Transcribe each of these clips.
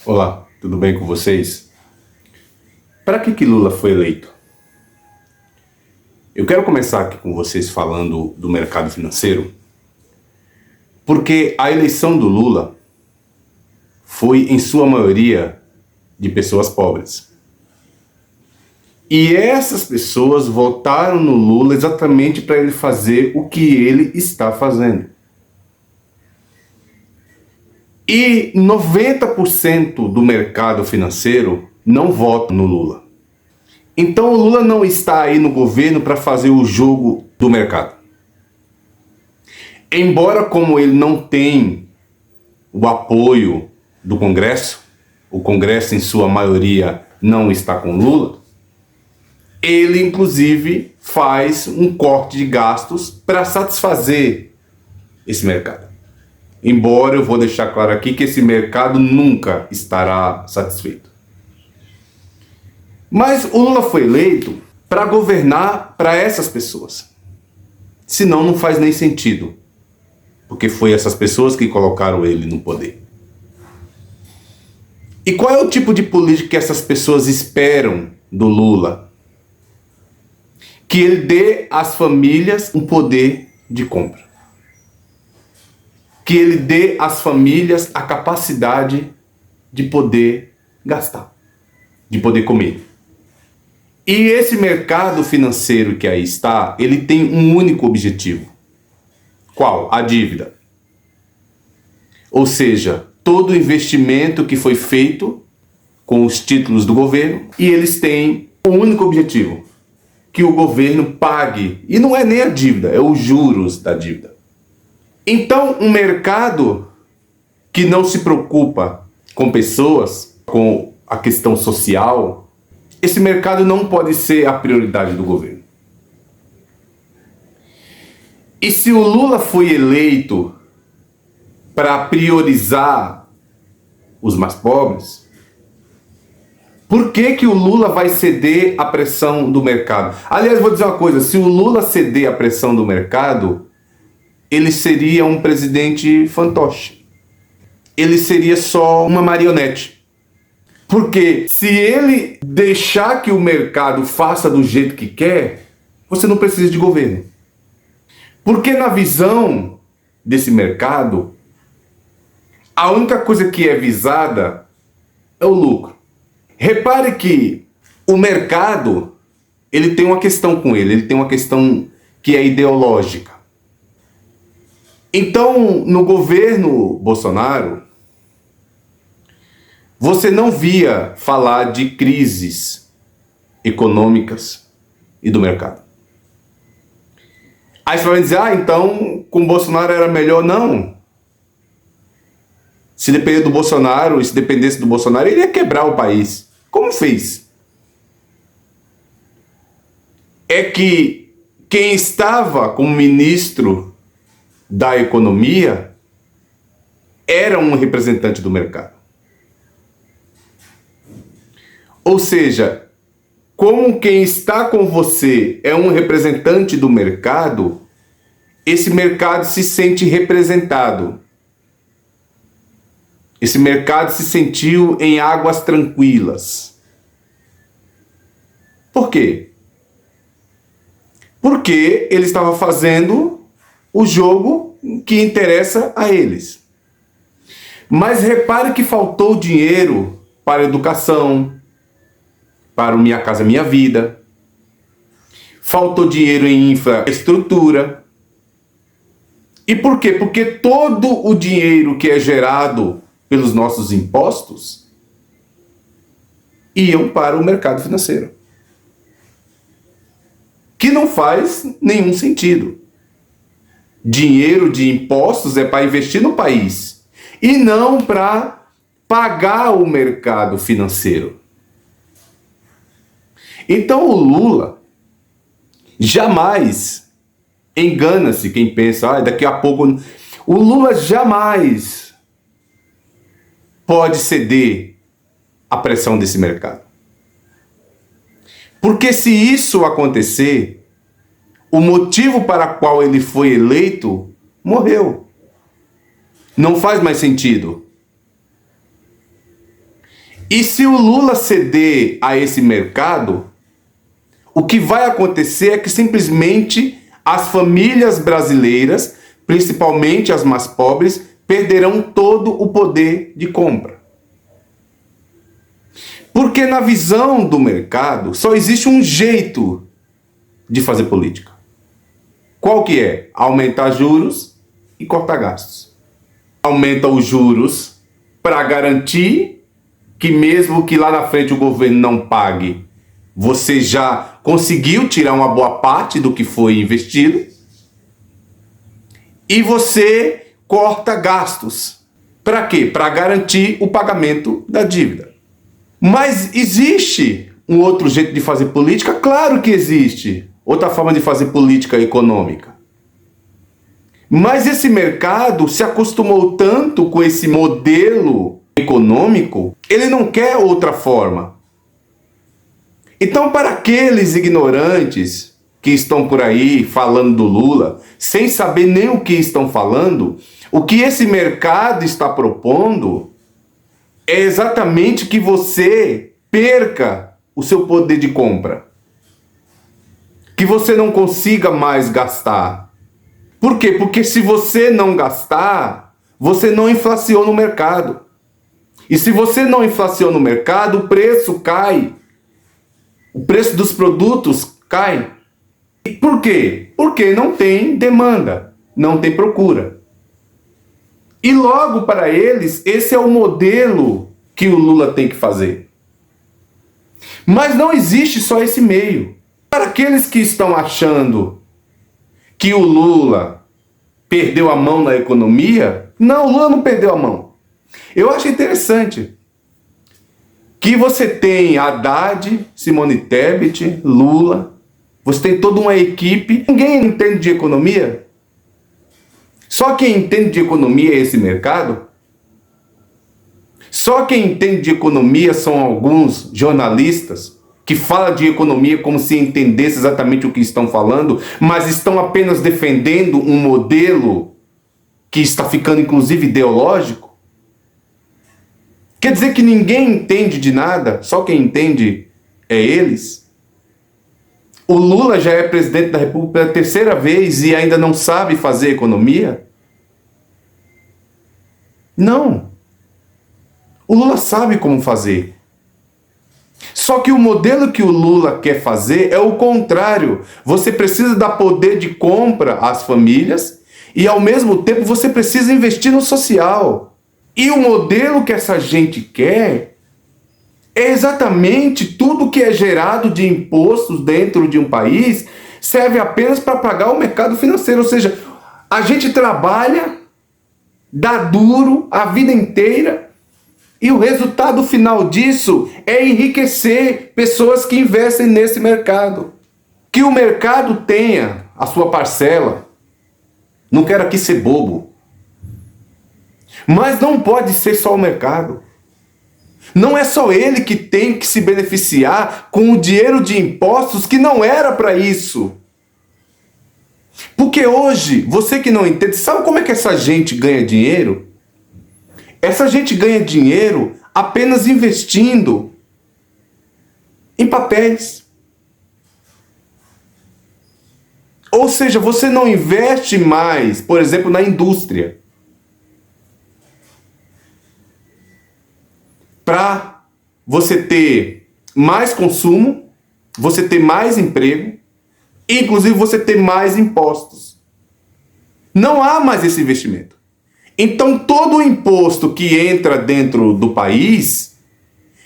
Olá, tudo bem com vocês? Para que Lula foi eleito? Eu quero começar aqui com vocês falando do mercado financeiro, porque a eleição do Lula foi, em sua maioria, de pessoas pobres. E essas pessoas votaram no Lula exatamente para ele fazer o que ele está fazendo. E 90% do mercado financeiro não vota no Lula. Então o Lula não está aí no governo para fazer o jogo do mercado. Embora, como ele não tem o apoio do Congresso, o Congresso em sua maioria não está com Lula, ele inclusive faz um corte de gastos para satisfazer esse mercado. Embora eu vou deixar claro aqui que esse mercado nunca estará satisfeito. Mas o Lula foi eleito para governar para essas pessoas. Senão não faz nem sentido. Porque foi essas pessoas que colocaram ele no poder. E qual é o tipo de política que essas pessoas esperam do Lula? Que ele dê às famílias um poder de compra. Que ele dê às famílias a capacidade de poder gastar, de poder comer. E esse mercado financeiro que aí está, ele tem um único objetivo. Qual? A dívida. Ou seja, todo o investimento que foi feito com os títulos do governo, e eles têm um único objetivo, que o governo pague, e não é nem a dívida, é os juros da dívida. Então, um mercado que não se preocupa com pessoas, com a questão social, esse mercado não pode ser a prioridade do governo. E se o Lula foi eleito para priorizar os mais pobres, por que o Lula vai ceder à pressão do mercado? Aliás, vou dizer uma coisa, se o Lula ceder à pressão do mercado, ele seria um presidente fantoche. Ele seria só uma marionete. Porque se ele deixar que o mercado faça do jeito que quer, você não precisa de governo. Porque na visão desse mercado, a única coisa que é visada é o lucro. Repare que o mercado, ele tem uma questão com ele tem uma questão que é ideológica. Então, no governo Bolsonaro, você não via falar de crises econômicas e do mercado. Aí você vai dizer, então com Bolsonaro era melhor? Não. Se depender do Bolsonaro, e se dependesse do Bolsonaro, ele ia quebrar o país. Como fez? É que quem estava como ministro da economia era um representante do mercado. Ou seja, como quem está com você é um representante do mercado, esse mercado se sente representado. Esse mercado se sentiu em águas tranquilas. Por quê? Porque ele estava fazendo o jogo que interessa a eles. Mas repare que faltou dinheiro para a educação, para o Minha Casa Minha Vida. Faltou dinheiro em infraestrutura. E por quê? Porque todo o dinheiro que é gerado pelos nossos impostos iam para o mercado financeiro. Que não faz nenhum sentido. Dinheiro de impostos é para investir no país e não para pagar o mercado financeiro. Então o Lula jamais, engana-se quem pensa, daqui a pouco... O Lula jamais pode ceder à pressão desse mercado. Porque se isso acontecer, o motivo para o qual ele foi eleito morreu. Não faz mais sentido. E se o Lula ceder a esse mercado, o que vai acontecer é que simplesmente as famílias brasileiras, principalmente as mais pobres, perderão todo o poder de compra. Porque na visão do mercado só existe um jeito de fazer política. Qual que é? Aumentar juros e cortar gastos. Aumenta os juros para garantir que mesmo que lá na frente o governo não pague, você já conseguiu tirar uma boa parte do que foi investido. E você corta gastos. Para quê? Para garantir o pagamento da dívida. Mas existe um outro jeito de fazer política? Claro que existe. Outra forma de fazer política econômica. Mas esse mercado se acostumou tanto com esse modelo econômico, ele não quer outra forma. Então, para aqueles ignorantes que estão por aí falando do Lula, sem saber nem o que estão falando, o que esse mercado está propondo é exatamente que você perca o seu poder de compra. Que você não consiga mais gastar. Por quê? Porque se você não gastar, você não inflaciona o mercado. E se você não inflaciona o mercado, o preço cai. O preço dos produtos cai. E por quê? Porque não tem demanda, não tem procura. E logo para eles, esse é o modelo que o Lula tem que fazer. Mas não existe só esse meio. Para aqueles que estão achando que o Lula perdeu a mão na economia, não, o Lula não perdeu a mão. Eu acho interessante que você tem Haddad, Simone Tebet, Lula, você tem toda uma equipe. Ninguém entende de economia? Só quem entende de economia é esse mercado? Só quem entende de economia são alguns jornalistas que falam de economia como se entendesse exatamente o que estão falando, mas estão apenas defendendo um modelo que está ficando inclusive ideológico? Quer dizer que ninguém entende de nada, só quem entende é eles? O Lula já é presidente da República pela terceira vez e ainda não sabe fazer economia? Não. O Lula sabe como fazer. Só que o modelo que o Lula quer fazer é o contrário. Você precisa dar poder de compra às famílias e, ao mesmo tempo, você precisa investir no social. E o modelo que essa gente quer é exatamente tudo que é gerado de impostos dentro de um país serve apenas para pagar o mercado financeiro. Ou seja, a gente trabalha, dá duro a vida inteira e o resultado final disso é enriquecer pessoas que investem nesse mercado. Que o mercado tenha a sua parcela. Não quero aqui ser bobo. Mas não pode ser só o mercado. Não é só ele que tem que se beneficiar com o dinheiro de impostos que não era para isso. Porque hoje, você que não entende, sabe como é que essa gente ganha dinheiro? Essa gente ganha dinheiro apenas investindo em papéis. Ou seja, você não investe mais, por exemplo, na indústria. Para você ter mais consumo, você ter mais emprego, e inclusive você ter mais impostos. Não há mais esse investimento. Então todo o imposto que entra dentro do país,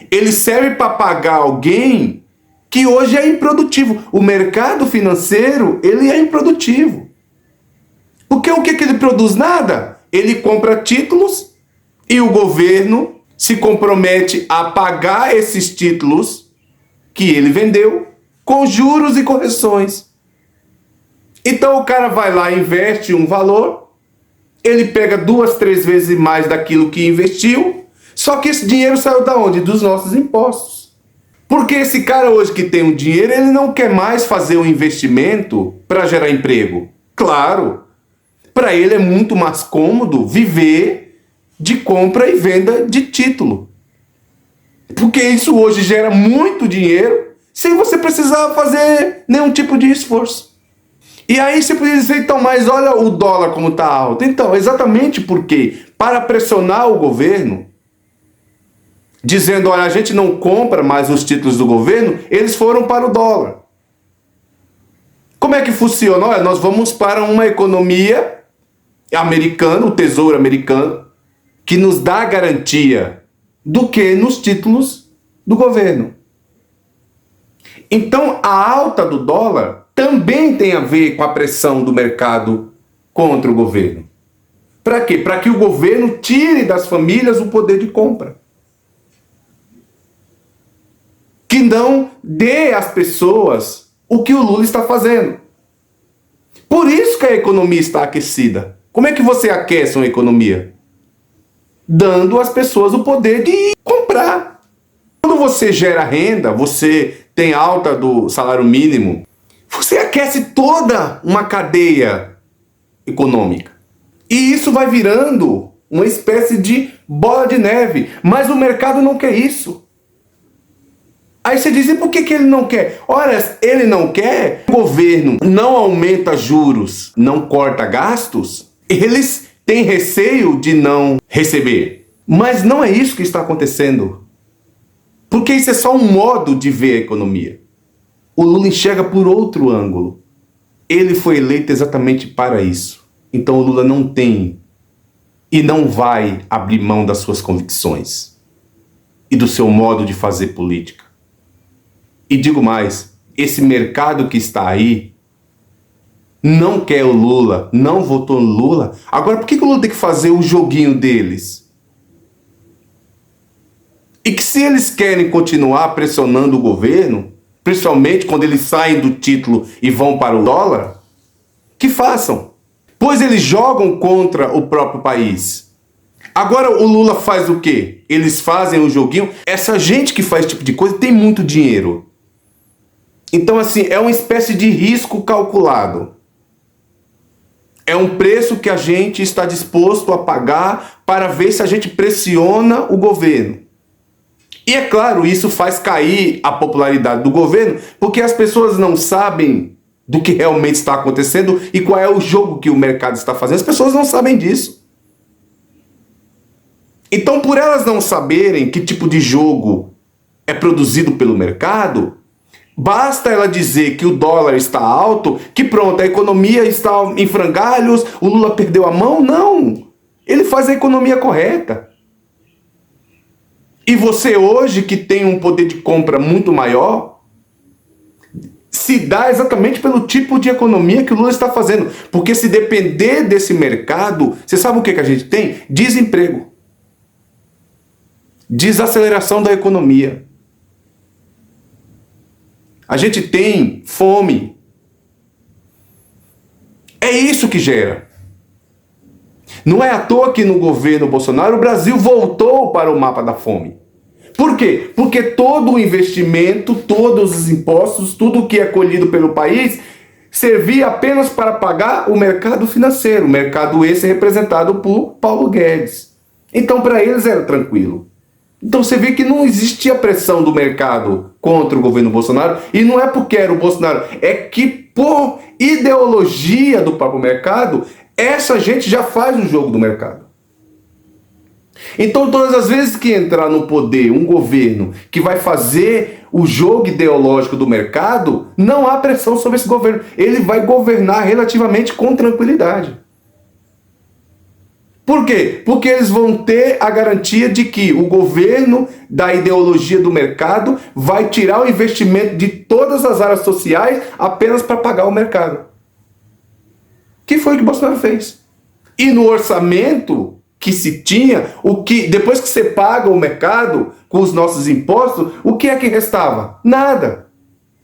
ele serve para pagar alguém que hoje é improdutivo. O mercado financeiro, ele é improdutivo. Porque o que ele produz? Nada. Ele compra títulos e o governo se compromete a pagar esses títulos que ele vendeu com juros e correções. Então o cara vai lá e investe um valor, ele pega 2, 3 vezes mais daquilo que investiu, só que esse dinheiro saiu da onde? Dos nossos impostos. Porque esse cara hoje que tem o dinheiro, ele não quer mais fazer um investimento para gerar emprego. Claro, para ele é muito mais cômodo viver de compra e venda de título. Porque isso hoje gera muito dinheiro sem você precisar fazer nenhum tipo de esforço. E aí você poderia dizer, então, mas olha o dólar como está alto. Então, exatamente porque, para pressionar o governo, dizendo, olha, a gente não compra mais os títulos do governo, eles foram para o dólar. Como é que funciona? Olha, nós vamos para uma economia americana, o Tesouro Americano, que nos dá garantia do que nos títulos do governo. Então, a alta do dólar também tem a ver com a pressão do mercado contra o governo. Para quê? Para que o governo tire das famílias o poder de compra. Que não dê às pessoas o que o Lula está fazendo. Por isso que a economia está aquecida. Como é que você aquece uma economia? Dando às pessoas o poder de comprar. Quando você gera renda, você tem alta do salário mínimo, você aquece toda uma cadeia econômica. E isso vai virando uma espécie de bola de neve. Mas o mercado não quer isso. Aí você diz, e por que ele não quer? Ora, ele não quer, o governo não aumenta juros, não corta gastos, eles têm receio de não receber. Mas não é isso que está acontecendo. Porque isso é só um modo de ver a economia. O Lula enxerga por outro ângulo. Ele foi eleito exatamente para isso. Então o Lula não tem e não vai abrir mão das suas convicções e do seu modo de fazer política. E digo mais, esse mercado que está aí não quer o Lula, não votou no Lula. Agora, por que o Lula tem que fazer o joguinho deles? E que se eles querem continuar pressionando o governo, principalmente quando eles saem do título e vão para o dólar, que façam. Pois eles jogam contra o próprio país. Agora o Lula faz o quê? Eles fazem o joguinho. Essa gente que faz esse tipo de coisa tem muito dinheiro. Então, assim, é uma espécie de risco calculado. É um preço que a gente está disposto a pagar para ver se a gente pressiona o governo. E é claro, isso faz cair a popularidade do governo, porque as pessoas não sabem do que realmente está acontecendo e qual é o jogo que o mercado está fazendo. As pessoas não sabem disso. Então, por elas não saberem que tipo de jogo é produzido pelo mercado, basta ela dizer que o dólar está alto, que pronto, a economia está em frangalhos, o Lula perdeu a mão. Não! Ele faz a economia correta. E você hoje, que tem um poder de compra muito maior, se dá exatamente pelo tipo de economia que o Lula está fazendo. Porque se depender desse mercado, você sabe o que a gente tem? Desemprego. Desaceleração da economia. A gente tem fome. É isso que gera. Não é à toa que no governo Bolsonaro o Brasil voltou para o mapa da fome. Por quê? Porque todo o investimento, todos os impostos, tudo que é colhido pelo país servia apenas para pagar o mercado financeiro, o mercado esse representado por Paulo Guedes. Então para eles era tranquilo. Então você vê que não existia pressão do mercado contra o governo Bolsonaro, e não é porque era o Bolsonaro, é que por ideologia do próprio mercado, essa gente já faz o jogo do mercado. Então todas as vezes que entrar no poder um governo que vai fazer o jogo ideológico do mercado, não há pressão sobre esse governo. Ele vai governar relativamente com tranquilidade. Por quê? Porque eles vão ter a garantia de que o governo da ideologia do mercado vai tirar o investimento de todas as áreas sociais apenas para pagar o mercado. Que foi o que Bolsonaro fez. E no orçamento que se tinha, depois que você paga o mercado com os nossos impostos, o que é que restava? Nada.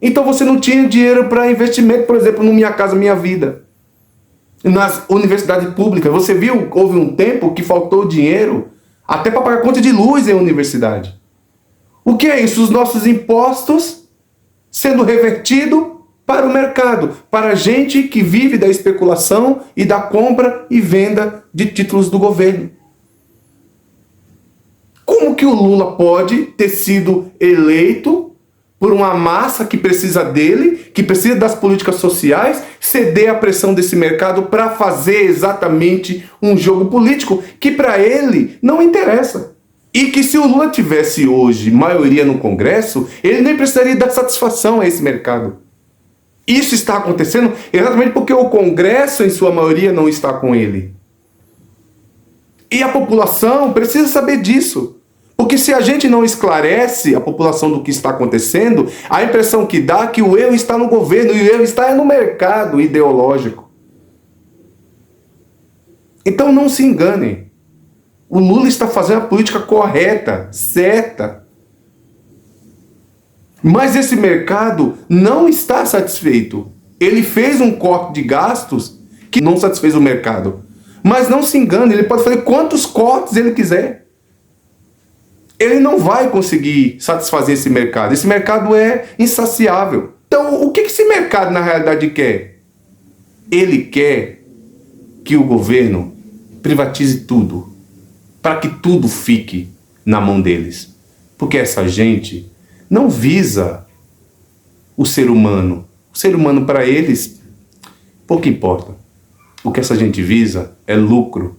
Então você não tinha dinheiro para investimento, por exemplo, no Minha Casa Minha Vida. Nas universidades públicas, você viu, houve um tempo que faltou dinheiro até para pagar conta de luz em universidade. O que é isso? Os nossos impostos sendo revertido para o mercado, para a gente que vive da especulação e da compra e venda de títulos do governo. Como que o Lula pode ter sido eleito por uma massa que precisa dele, que precisa das políticas sociais, ceder à pressão desse mercado para fazer exatamente um jogo político que para ele não interessa? E que se o Lula tivesse hoje maioria no Congresso, ele nem precisaria dar satisfação a esse mercado. Isso está acontecendo exatamente porque o Congresso, em sua maioria, não está com ele. E a população precisa saber disso. Porque se a gente não esclarece a população do que está acontecendo, a impressão que dá é que o erro está no governo e o erro está no mercado ideológico. Então não se enganem. O Lula está fazendo a política correta, certa. Mas esse mercado não está satisfeito. Ele fez um corte de gastos que não satisfez o mercado. Mas não se engane, ele pode fazer quantos cortes ele quiser. Ele não vai conseguir satisfazer esse mercado. Esse mercado é insaciável. Então, o que esse mercado na realidade quer? Ele quer que o governo privatize tudo, para que tudo fique na mão deles. Porque essa gente não visa o ser humano. O ser humano, para eles, pouco importa. O que essa gente visa é lucro,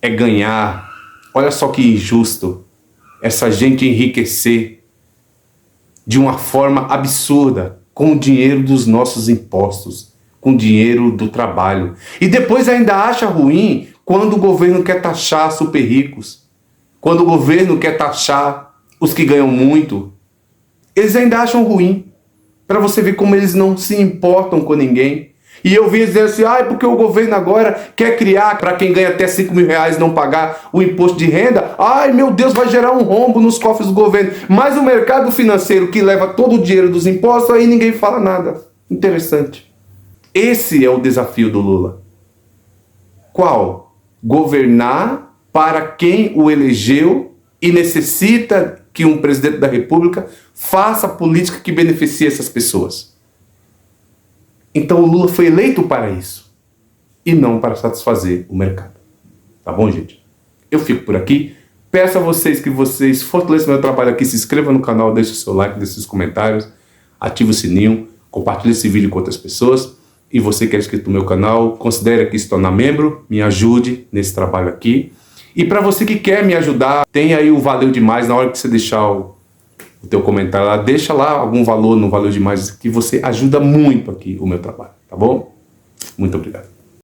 é ganhar. Olha só que injusto essa gente enriquecer de uma forma absurda com o dinheiro dos nossos impostos, com o dinheiro do trabalho. E depois ainda acha ruim quando o governo quer taxar super ricos, quando o governo quer taxar os que ganham muito. Eles ainda acham ruim, para você ver como eles não se importam com ninguém. E eu vi dizer assim, porque o governo agora quer criar, para quem ganha até 5 mil reais não pagar o imposto de renda, meu Deus, vai gerar um rombo nos cofres do governo. Mas o mercado financeiro que leva todo o dinheiro dos impostos, aí ninguém fala nada. Interessante. Esse é o desafio do Lula. Qual? Governar para quem o elegeu e necessita que um presidente da República faça política que beneficie essas pessoas. Então o Lula foi eleito para isso e não para satisfazer o mercado. Tá bom, gente? Eu fico por aqui. Peço a vocês que vocês fortaleçam meu trabalho aqui, se inscrevam no canal, deixe o seu like, deixe os comentários, ative o sininho, compartilhe esse vídeo com outras pessoas. E você que é inscrito no meu canal, considere aqui se tornar membro, me ajude nesse trabalho aqui. E para você que quer me ajudar, tem aí o Valeu Demais, na hora que você deixar o teu comentário lá, deixa lá algum valor no Valeu Demais, que você ajuda muito aqui o meu trabalho, tá bom? Muito obrigado.